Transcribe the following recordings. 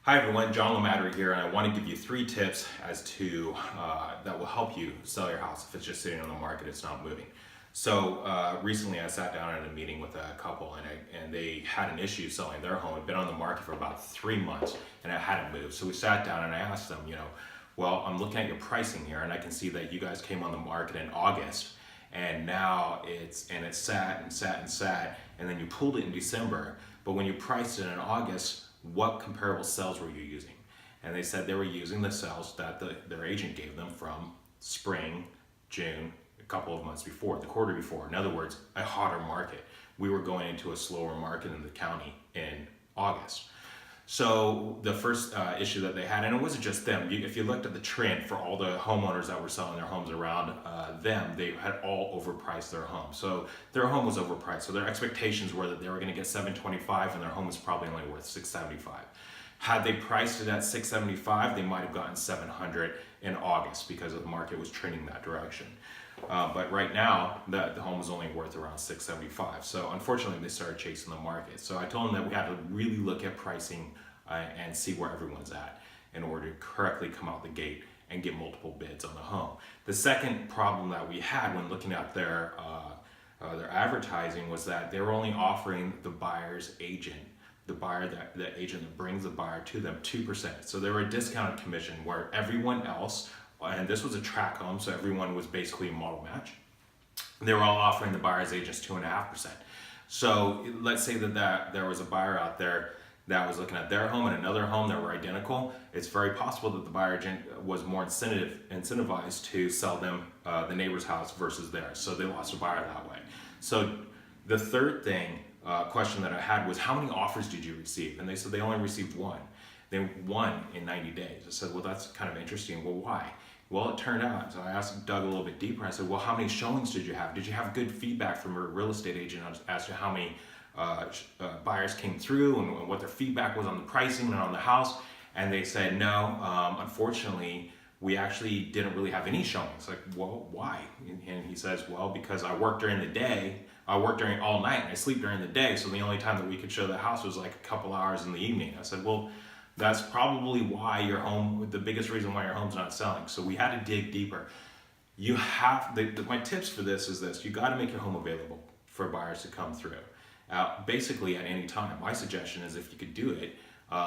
Hi everyone, Mattery here, and I want to give you 3 tips as to that will help you sell your house if it's just sitting on the market, it's not moving. So recently I sat down at a meeting with a couple and they had an issue selling their home. It had been on the market for about 3 months and it hadn't moved. So we sat down and I asked them, well, I'm looking at your pricing here and I can see that you guys came on the market in August and now it sat and then you pulled it in December. But when you priced it in August, what comparable sales were you using? And they said they were using the sales that their agent gave them from spring, June, a couple of months before, the quarter before. In other words, a hotter market. We were going into a slower market in the county in August. So the first issue that they had, and it wasn't just them, if you looked at the trend for all the homeowners that were selling their homes around them, they had all overpriced their home. So their home was overpriced. So their expectations were that they were going to get $725 and their home was probably only worth $675. Had they priced it at $675, they might have gotten $700 in August because the market was trending that direction. But right now, the home is only worth around $675. So unfortunately, they started chasing the market. So I told them that we had to really look at pricing and see where everyone's at in order to correctly come out the gate and get multiple bids on the home. The second problem that we had when looking at their advertising was that they were only offering the buyer's agent, the agent that brings the buyer to them, 2%. So they were a discounted commission where everyone else, and this was a track home, so everyone was basically a model match. They were all offering the buyer's agents 2.5%. So let's say that there was a buyer out there that was looking at their home and another home that were identical. It's very possible that the buyer agent was more incentivized to sell them the neighbor's house versus theirs. So they lost a buyer that way. So the third question that I had was, how many offers did you receive? And they said they only received one. They won in 90 days. I said, well, that's kind of interesting. Well, why? Well, it turned out, so I dug a little bit deeper. I said, well, how many showings did you have? Did you have good feedback from your real estate agent as to how many buyers came through and what their feedback was on the pricing and on the house? And they said, no, unfortunately, we actually didn't really have any showings. Like, well, why? And he says, well, because I work during the day, I work during all night, and I sleep during the day, so the only time that we could show the house was like a couple hours in the evening. I said, well, that's probably why your home, the biggest reason why your home's not selling. So we had to dig deeper. You have, my tips for this is this: you got to make your home available for buyers to come through. Basically at any time. My suggestion is, if you could do it,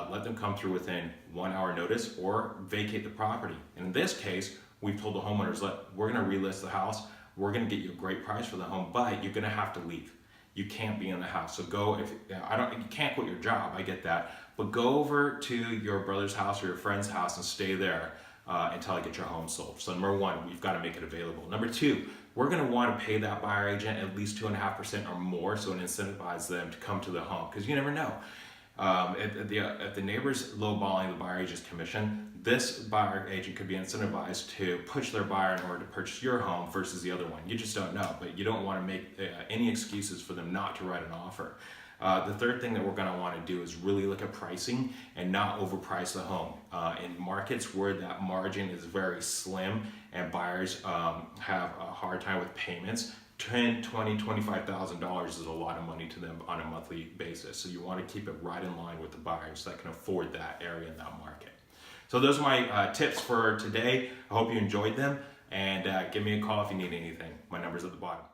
let them come through within 1 hour notice or vacate the property. And in this case, we've told the homeowners, look, we're going to relist the house. We're going to get you a great price for the home, but you're going to have to leave. You can't be in the house. So you can't quit your job, I get that, but go over to your brother's house or your friend's house and stay there until I get your home sold. So number one, we've got to make it available. Number two, we're going to want to pay that buyer agent at least 2.5% or more, so it incentivizes them to come to the home, because you never know. If the neighbor's lowballing the buyer agent's commission, this buyer agent could be incentivized to push their buyer in order to purchase your home versus the other one. You just don't know, but you don't want to make any excuses for them not to write an offer. The third thing that we're going to want to do is really look at pricing and not overprice the home. In markets where that margin is very slim and buyers have a hard time with payments, $10,000, $20,000, $25,000 is a lot of money to them on a monthly basis. So you want to keep it right in line with the buyers that can afford that area in that market. So those are my tips for today. I hope you enjoyed them, and give me a call if you need anything. My number's at the bottom.